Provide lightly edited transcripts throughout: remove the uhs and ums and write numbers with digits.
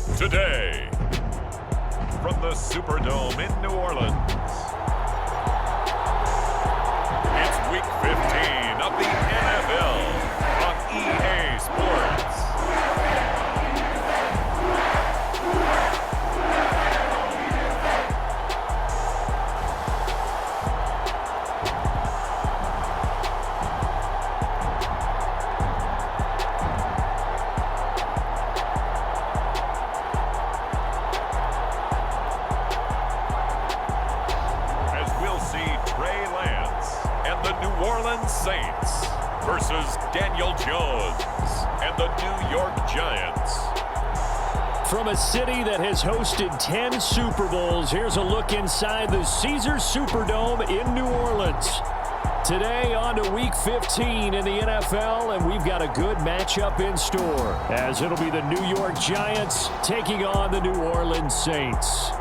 Today, from the Superdome in New Orleans, it's Week 15 of the NFL on EA Sports. Saints versus Daniel Jones and the New York Giants. From a city that has hosted 10 Super Bowls, here's a look inside the Caesars Superdome in New Orleans. Today on to Week 15 in the NFL, and we've got a good matchup in store, as it'll be the New York Giants taking on the New Orleans Saints.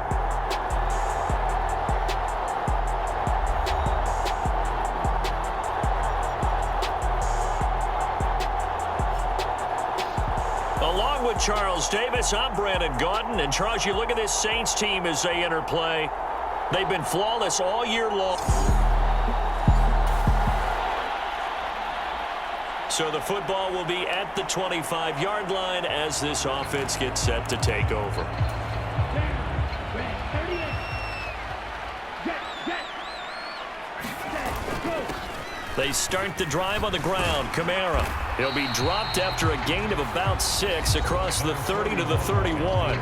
Charles Davis, I'm Brandon Gaudin, and Charles, you look at this Saints team as they enter play. They've been flawless all year long. So the football will be at the 25-yard line as this offense gets set to take over. They start the drive on the ground. Kamara. He'll be dropped after a gain of about 6 across the 30 to the 31.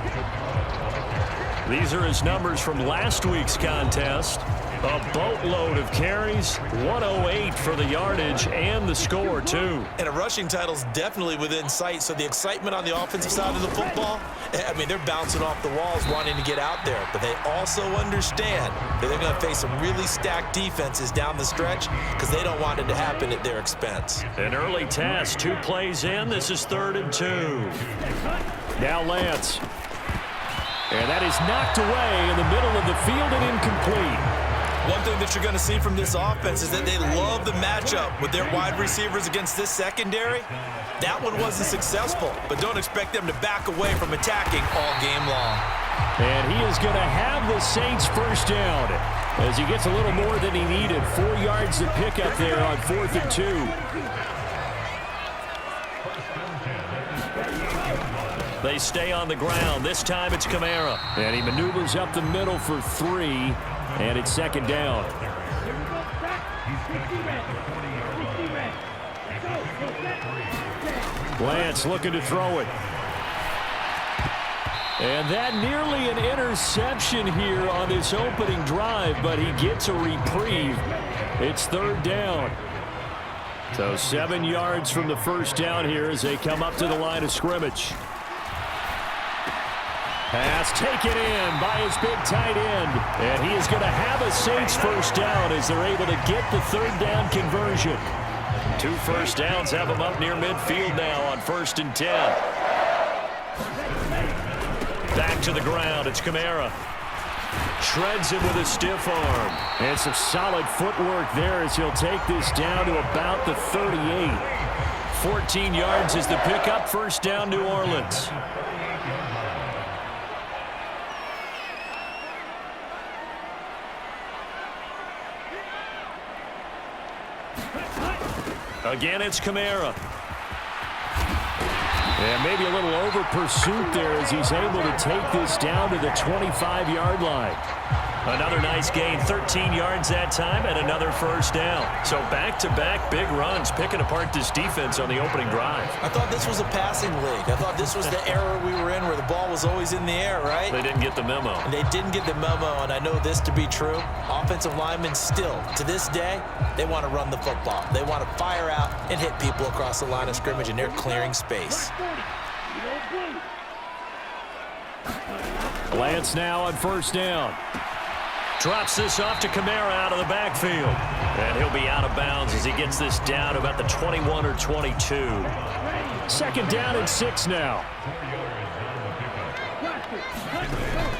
These are his numbers from last week's contest. A boatload of carries, 108 for the yardage and the score, too. And a rushing title's definitely within sight, so the excitement on the offensive side of the football, I mean, they're bouncing off the walls wanting to get out there, but they also understand that they're going to face some really stacked defenses down the stretch because they don't want it to happen at their expense. An early task, 2 plays in. This is 3rd and 2. Now Lance. And that is knocked away in the middle of the field and incomplete. One thing that you're going to see from this offense is that they love the matchup with their wide receivers against this secondary. That one wasn't successful, but don't expect them to back away from attacking all game long. And he is going to have the Saints first down as he gets a little more than he needed. 4 yards to pick up there on 4th and 2. They stay on the ground. This time it's Kamara. And he maneuvers up the middle for 3. And it's 2nd down. Lance looking to throw it. And that nearly an interception here on this opening drive, but he gets a reprieve. It's 3rd down. So 7 yards from the first down here as they come up to the line of scrimmage. Pass taken in by his big tight end. And he is going to have a Saints first down as they're able to get the 3rd down conversion. 2 first downs have them up near midfield now on 1st and 10. Back to the ground. It's Kamara. Shreds him with a stiff arm. And some solid footwork there as he'll take this down to about the 38. 14 yards is the pickup. First down, New Orleans. Again, it's Kamara. And maybe a little over pursuit there as he's able to take this down to the 25-yard line. Another nice gain, 13 yards that time, and another first down. So back-to-back big runs, picking apart this defense on the opening drive. I thought this was a passing league. I thought this was the era we were in where the ball was always in the air, right? They didn't get the memo. And they didn't get the memo, and I know this to be true. Offensive linemen still, to this day, they want to run the football. They want to fire out and hit people across the line of scrimmage, and they're clearing space. Lance now on first down. Drops this off to Kamara out of the backfield. And he'll be out of bounds as he gets this down to about the 21 or 22. 2nd down and 6 now.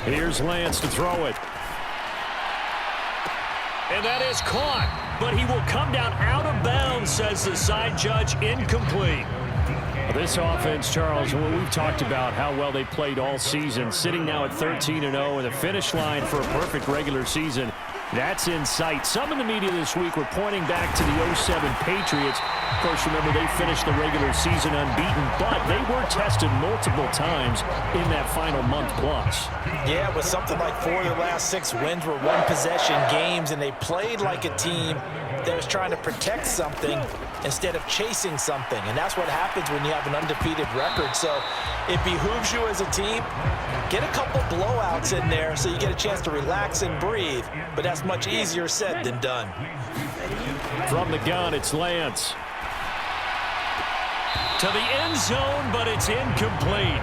Here's Lance to throw it. And that is caught. But he will come down out of bounds, says the side judge, incomplete. This offense, Charles, we've talked about how well they played all season, sitting now at 13-0 and the finish line for a perfect regular season. That's in sight. Some in the media this week were pointing back to the 07 Patriots. Of course, remember, they finished the regular season unbeaten, but they were tested multiple times in that final month plus. Yeah, with something like 4 of their last 6 wins were one-possession games, and they played like a team that was trying to protect something instead of chasing something. And that's what happens when you have an undefeated record. So it behooves you as a team, get a couple blowouts in there so you get a chance to relax and breathe. But that's much easier said than done. From the gun, it's Lance. To the end zone, but it's incomplete.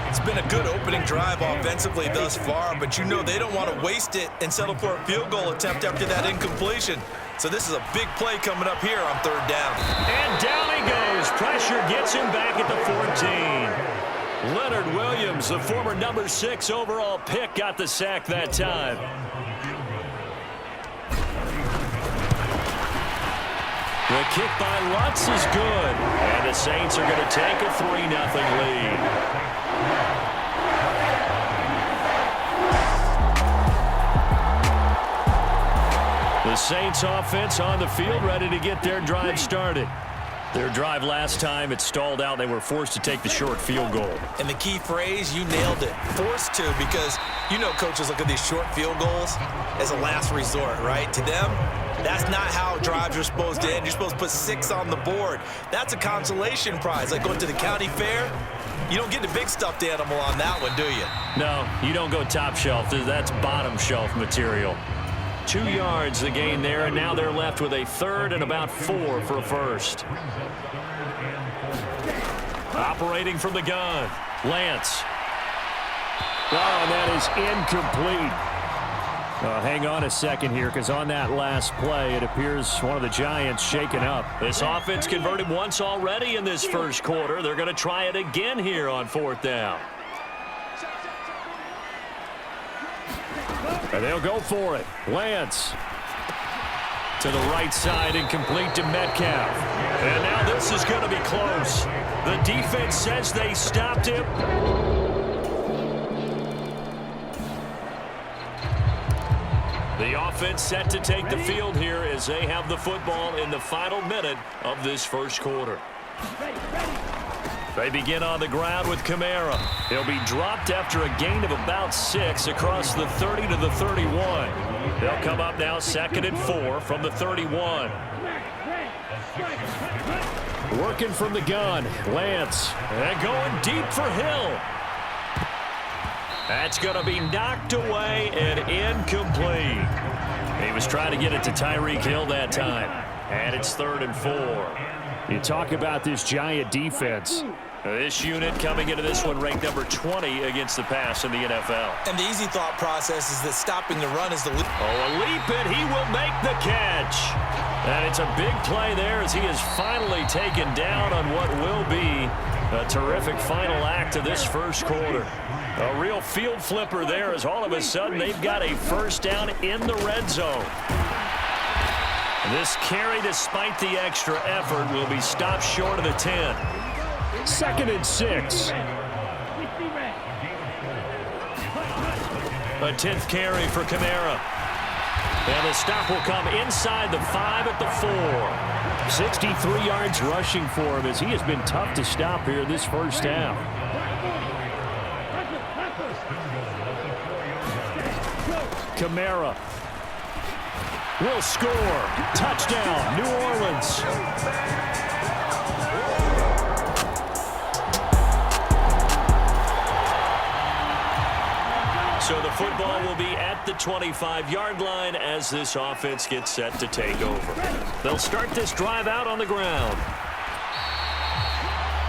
It's been a good opening drive offensively thus far, but you know they don't want to waste it and settle for a field goal attempt after that incompletion. So this is a big play coming up here on 3rd down. And down he goes. Pressure gets him back at the 14. Leonard Williams, the former number 6 overall pick, got the sack that time. The kick by Lutz is good. And the Saints are going to take a 3-0 lead. The Saints offense on the field, ready to get their drive started. Their drive last time, it stalled out. They were forced to take the short field goal. And the key phrase, you nailed it. Forced to, because you know coaches look at these short field goals as a last resort, right? To them, that's not how drives are supposed to end. You're supposed to put 6 on the board. That's a consolation prize. Like going to the county fair, you don't get the big stuffed animal on that one, do you? No, you don't go top shelf. That's bottom shelf material. 2 yards the gain there, and now they're left with a 3rd and about 4 for a first. Operating from the gun, Lance. Oh, and that is incomplete. Hang on a second here, because on that last play, it appears one of the Giants shaken up. This offense converted once already in this first quarter. They're going to try it again here on 4th down. And they'll go for it. Lance to the right side, incomplete to Metcalf. And now this is going to be close. The defense says they stopped him. The offense set to take the field here as they have the football in the final minute of this first quarter. They begin on the ground with Kamara. He'll be dropped after a gain of about 6 across the 30 to the 31. They'll come up now 2nd and 4 from the 31. Working from the gun, Lance. And going deep for Hill. That's going to be knocked away and incomplete. He was trying to get it to Tyreek Hill that time. And it's 3rd and 4. You talk about this Giant defense. This unit coming into this one ranked number 20 against the pass in the NFL. And the easy thought process is that stopping the run is the leap. Oh, a leap, and he will make the catch. And it's a big play there as he is finally taken down on what will be a terrific final act of this first quarter. A real field flipper there as all of a sudden they've got a first down in the red zone. This carry, despite the extra effort, will be stopped short of the 10. 2nd and 6. A 10th carry for Kamara. And the stop will come inside the 5 at the 4. 63 yards rushing for him as he has been tough to stop here this first half. Kamara will score. Touchdown, New Orleans. So the football will be at the 25-yard line as this offense gets set to take over. They'll start this drive out on the ground.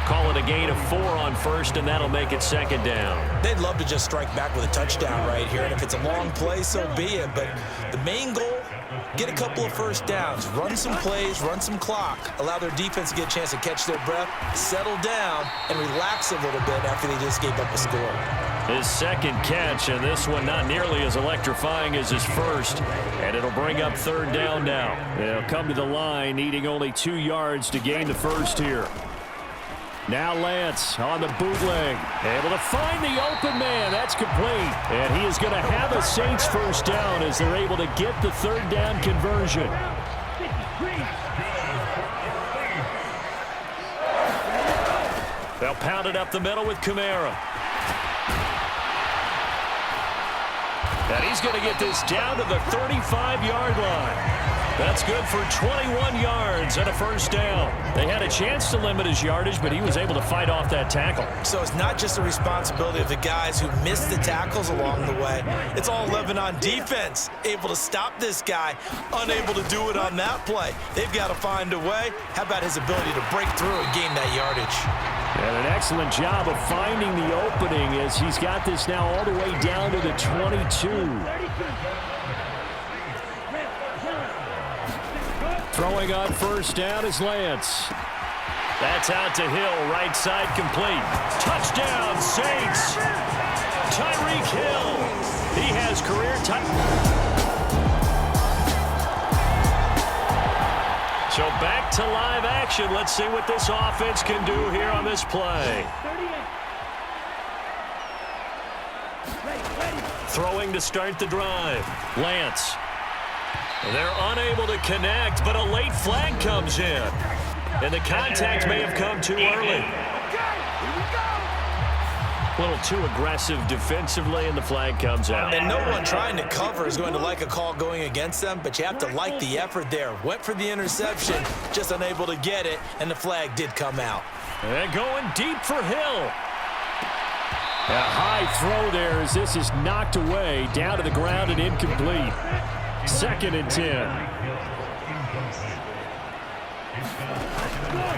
Call it a gain of 4 on first, and that'll make it 2nd down. They'd love to just strike back with a touchdown right here, and if it's a long play, so be it. But the main goal, get a couple of first downs, run some plays, run some clock, allow their defense to get a chance to catch their breath, settle down, and relax a little bit after they just gave up a score. His 2nd catch, and this one not nearly as electrifying as his first. And it'll bring up 3rd down now. They'll come to the line, needing only 2 yards to gain the first here. Now Lance on the bootleg. Able to find the open man. That's complete. And he is going to have a Saints first down as they're able to get the third down conversion. They'll pound it up the middle with Kamara. And he's going to get this down to the 35-yard line. That's good for 21 yards and a first down. They had a chance to limit his yardage, but he was able to fight off that tackle. So it's not just the responsibility of the guys who missed the tackles along the way. It's all 11 on defense, able to stop this guy, unable to do it on that play. They've got to find a way. How about his ability to break through and gain that yardage? And an excellent job of finding the opening as he's got this now all the way down to the 22. Throwing on first down is Lance. That's out to Hill, right side complete. Touchdown, Saints! Tyreek Hill. He has career So back to live action. Let's see what this offense can do here on this play. Throwing to start the drive. Lance. They're unable to connect, but a late flag comes in. And the contact may have come too early. A little too aggressive defensively, and the flag comes out. And no one trying to cover is going to like a call going against them, but you have to like the effort there. Went for the interception, just unable to get it, and the flag did come out. And going deep for Hill. A high throw there as this is knocked away, down to the ground and incomplete. 2nd and 10.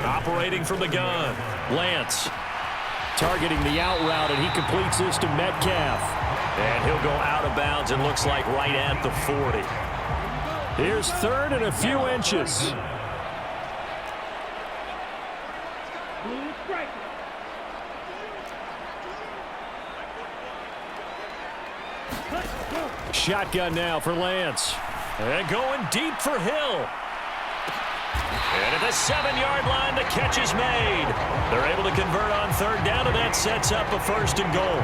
Operating from the gun. Lance targeting the out route, and he completes this to Metcalf. And he'll go out of bounds and looks like right at the 40. Here's 3rd and a few inches. Shotgun now for Lance. And going deep for Hill. And at the 7-yard line, the catch is made. They're able to convert on 3rd down, and that sets up a 1st and goal.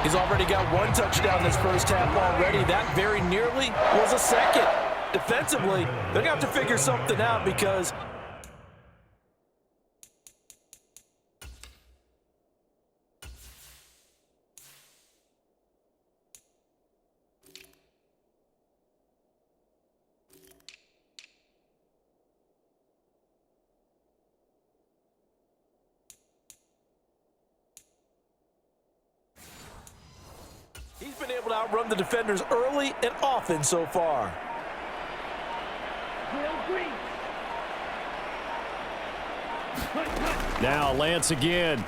He's already got 1 touchdown this first half already. That very nearly was a 2nd. Defensively, they're going to have to figure something out because he's been able to outrun the defenders early and often so far. Now Lance again.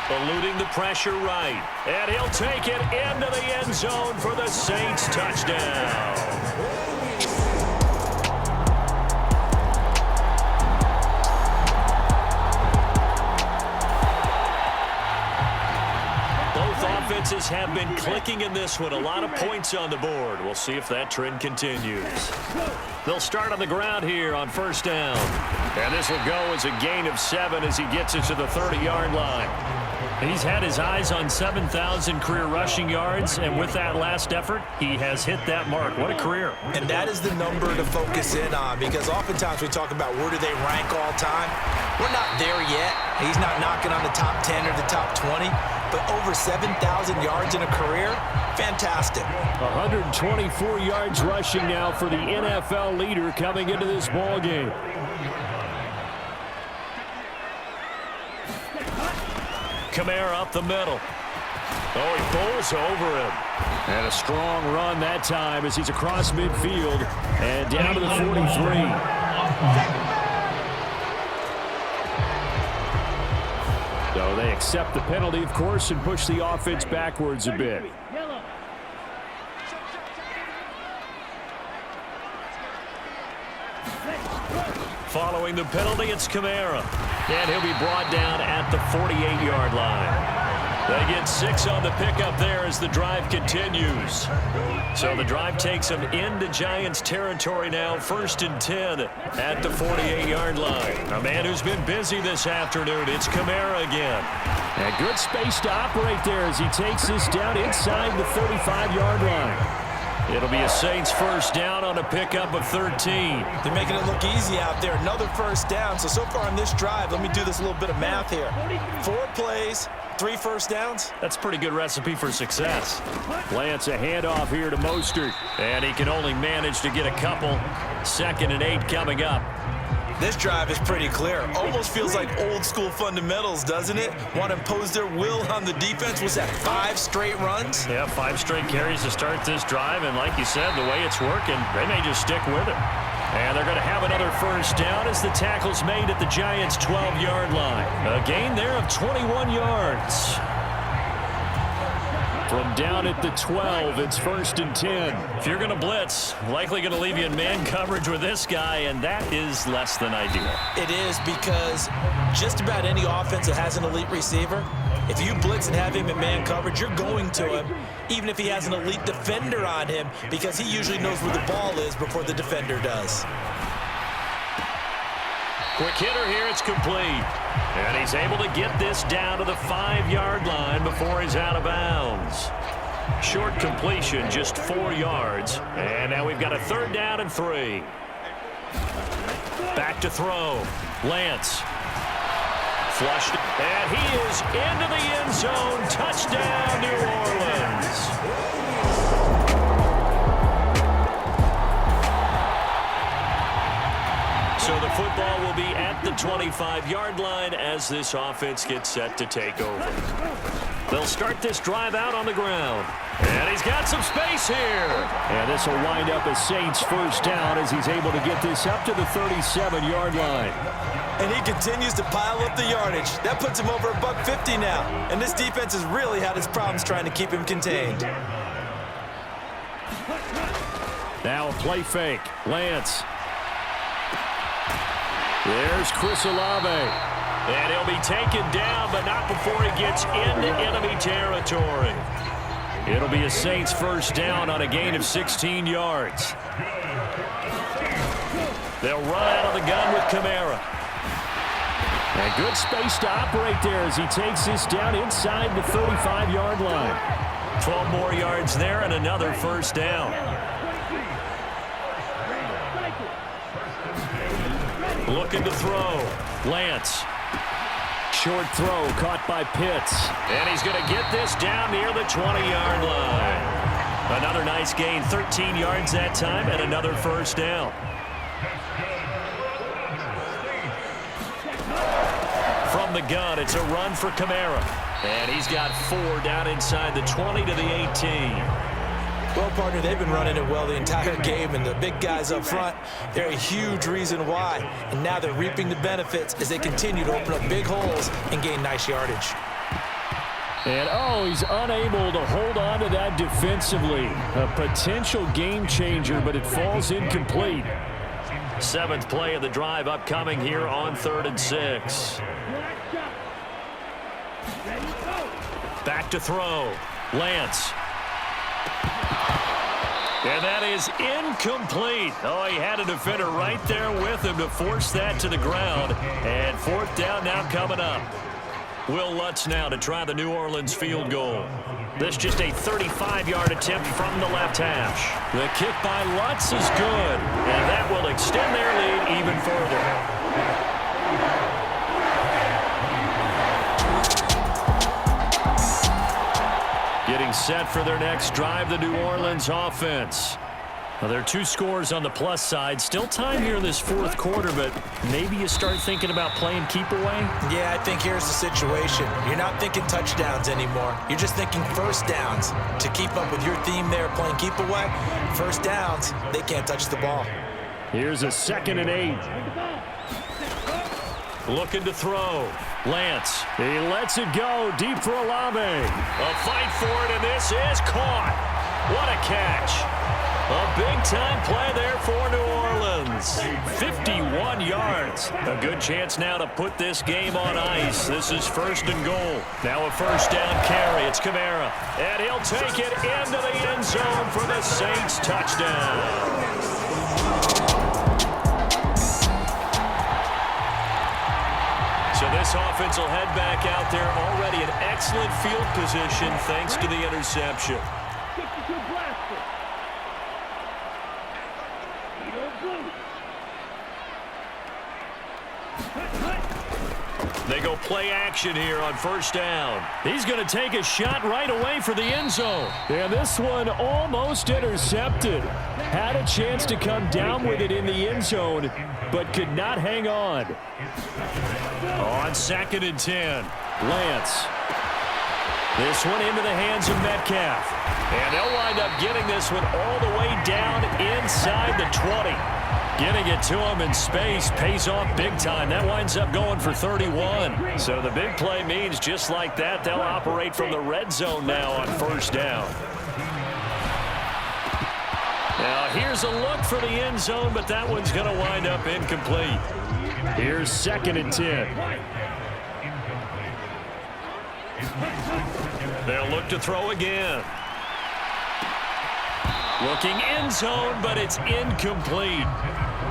Eluding the pressure right. And he'll take it into the end zone for the Saints touchdown. Offenses have been clicking in this one. A lot of points on the board. We'll see if that trend continues. They'll start on the ground here on 1st down. And this will go as a gain of 7 as he gets it to the 30-yard line. He's had his eyes on 7,000 career rushing yards, and with that last effort, he has hit that mark. What a career. And that is the number to focus in on, because oftentimes we talk about where do they rank all time. We're not there yet. He's not knocking on the top 10 or the top 20, but over 7,000 yards in a career, fantastic. 124 yards rushing now for the NFL leader coming into this ball game. Kamara up the middle. Oh, he bowls over him. And a strong run that time as he's across midfield and down to the 43. So they accept the penalty, of course, and push the offense backwards a bit. Following the penalty, it's Kamara. And he'll be brought down at the 48-yard line. They get 6 on the pickup there as the drive continues. So the drive takes them into Giants territory now, 1st and 10 at the 48-yard line. A man who's been busy this afternoon, it's Kamara again. And good space to operate there as he takes this down inside the 35-yard line. It'll be a Saints first down on a pickup of 13. They're making it look easy out there. Another first down. So far on this drive, let me do this little bit of math here. 4 plays, 3 first downs. That's a pretty good recipe for success. Lance, a handoff here to Mostert. And he can only manage to get a couple. 2nd and 8 coming up. This drive is pretty clear. Almost feels like old school fundamentals, doesn't it? Want to impose their will on the defense. Was that 5 straight runs? Yeah, 5 straight carries to start this drive. And like you said, the way it's working, they may just stick with it. And they're going to have another first down as the tackle's made at the Giants' 12-yard line. A gain there of 21 yards. From down at the 12, it's 1st and 10. If you're going to blitz, likely going to leave you in man coverage with this guy, and that is less than ideal. It is, because just about any offense that has an elite receiver, if you blitz and have him in man coverage, you're going to him, even if he has an elite defender on him, because he usually knows where the ball is before the defender does. Quick hitter here, it's complete. And he's able to get this down to the 5-yard line before he's out of bounds. Short completion, just 4 yards. And now we've got a 3rd down and 3. Back to throw. Lance. Flushed. And he is into the end zone. Touchdown, New Orleans. So the football will be at the 25-yard line as this offense gets set to take over. They'll start this drive out on the ground. And he's got some space here. And this will wind up a Saints first down as he's able to get this up to the 37-yard line. And he continues to pile up the yardage. That puts him over $150 now. And this defense has really had its problems trying to keep him contained. Now a play fake. Lance. There's Chris Olave. And he'll be taken down, but not before he gets into enemy territory. It'll be a Saints first down on a gain of 16 yards. They'll run out of the gun with Kamara. And good space to operate there as he takes this down inside the 35-yard line. 12 more yards there and another first down. Looking to throw. Lance. Short throw caught by Pitts. And he's going to get this down near the 20-yard line. Another nice gain, 13 yards that time, and another first down. From the gun, it's a run for Kamara. And he's got 4 down inside the 20 to the 18. Well, partner, they've been running it well the entire game, and the big guys up front, they're a huge reason why. And now they're reaping the benefits as they continue to open up big holes and gain nice yardage. And, he's unable to hold on to that defensively. A potential game changer, but it falls incomplete. 7th play of the drive upcoming here on 3rd and 6. Back to throw. Lance. And that is incomplete. Oh, he had a defender right there with him to force that to the ground. And 4th down now coming up. Will Lutz now to try the New Orleans field goal. This just a 35-yard attempt from the left hash. The kick by Lutz is good. And that will extend their lead even further. Getting set for their next drive, the New Orleans offense. Well, there are 2 scores on the plus side. Still time here in this 4th quarter, but maybe you start thinking about playing keep away? Yeah, I think here's the situation. You're not thinking touchdowns anymore. You're just thinking first downs. To keep up with your theme there, playing keep away, first downs, they can't touch the ball. Here's a 2nd and 8. Looking to throw. Lance. He lets it go deep for Olave. A fight for it, and this is caught. What a catch. A big-time play there for New Orleans. 51 yards. A good chance now to put this game on ice. This is 1st and goal. Now a first down carry. It's Kamara. And he'll take it into the end zone for the Saints touchdown. So this offense will head back out there, already in excellent field position thanks to the interception. They go play action here on first down. He's going to take a shot right away for the end zone. And this one almost intercepted. Had a chance to come down with it in the end zone, but could not hang on. On 2nd and 10. Lance. This one into the hands of Metcalf. And they'll wind up getting this one all the way down inside the 20. Getting it to him in space pays off big time. That winds up going for 31. So the big play means just like that, they'll operate from the red zone now on first down. Now here's a look for the end zone, but that one's going to wind up incomplete. Here's 2nd and 10. They'll look to throw again. Looking end zone, but it's incomplete.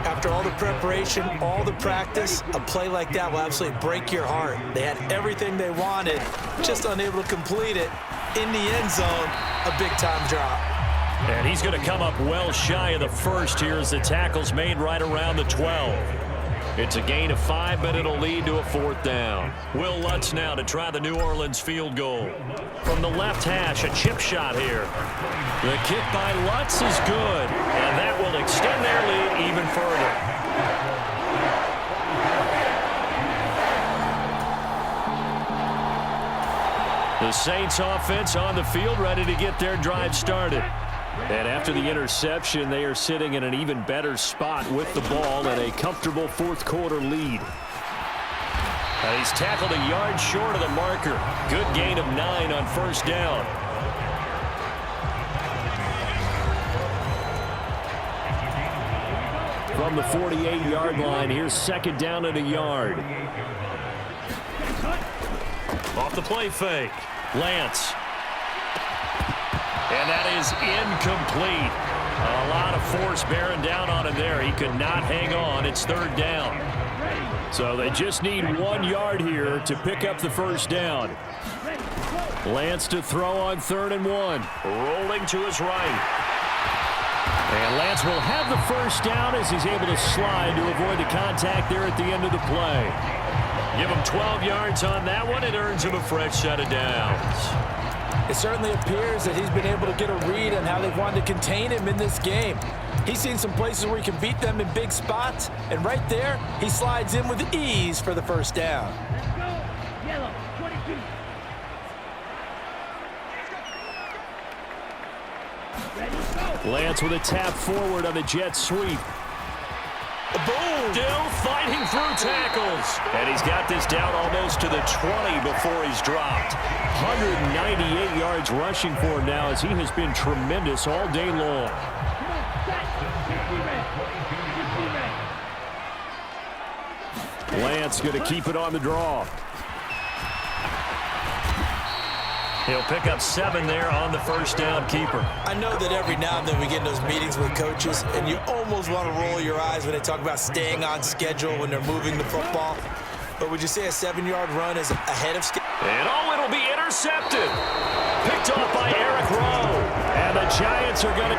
After all the preparation, all the practice, a play like that will absolutely break your heart. They had everything they wanted, just unable to complete it. In the end zone, a big-time drop. And he's going to come up well shy of the first here as the tackle's made right around the 12. It's a gain of 5, but it'll lead to a 4th down. Will Lutz now to try the New Orleans field goal. From the left hash, a chip shot here. The kick by Lutz is good, and that will extend their lead even further. The Saints offense on the field ready to get their drive started. And after the interception, they are sitting in an even better spot with the ball and a comfortable 4th quarter lead. And he's tackled a yard short of the marker. Good gain of 9 on first down. From the 48-yard line, here's 2nd down and a yard. Off the play fake. Lance. And that is incomplete. A lot of force bearing down on him there. He could not hang on. It's 3rd down. So they just need 1 yard here to pick up the first down. Lance to throw on 3rd and 1. Rolling to his right. And Lance will have the first down as he's able to slide to avoid the contact there at the end of the play. Give him 12 yards on that one. It earns him a fresh set of downs. It certainly appears that he's been able to get a read on how they've wanted to contain him in this game. He's seen some places where he can beat them in big spots, and right there, he slides in with ease for the first down. Yellow, 22. Lance with a tap forward on the jet sweep. Boom! Still fighting through tackles. And he's got this down almost to the 20 before he's dropped. 198 yards rushing for him now as he has been tremendous all day long. Lance going to keep it on the draw. He'll pick up 7 there on the first down keeper. I know that every now and then we get in those meetings with coaches, and you almost want to roll your eyes when they talk about staying on schedule when they're moving the football. But would you say a 7-yard run is ahead of schedule? And it'll be intercepted. Picked off by Eric Rowe. And the Giants are going to...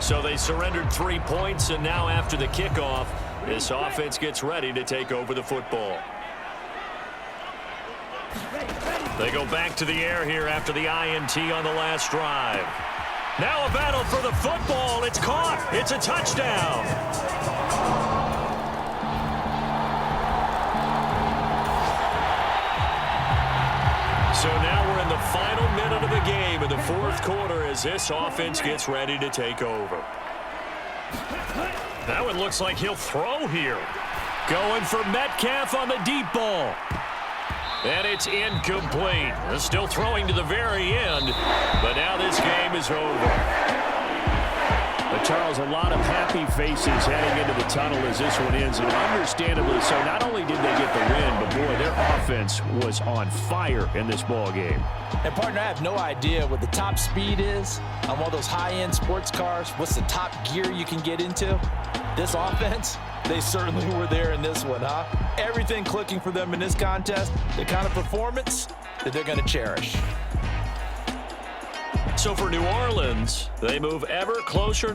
So they surrendered 3 points, and now after the kickoff, this offense gets ready to take over the football. They go back to the air here after the INT on the last drive. Now a battle for the football. It's caught. It's a touchdown. So now we're in the final minute of the game in the 4th quarter as this offense gets ready to take over. That one looks like he'll throw here. Going for Metcalf on the deep ball. And it's incomplete. They're still throwing to the very end, but now this game is over. But Charles, a lot of happy faces heading into the tunnel as this one ends, and understandably so. Not only did they get the win, but boy, their offense was on fire in this ball game. And partner, I have no idea what the top speed is on one of those high-end sports cars. What's the top gear you can get into? This offense, they certainly were there in this one, huh? Everything clicking for them in this contest, the kind of performance that they're going to cherish. So for New Orleans, they move ever closer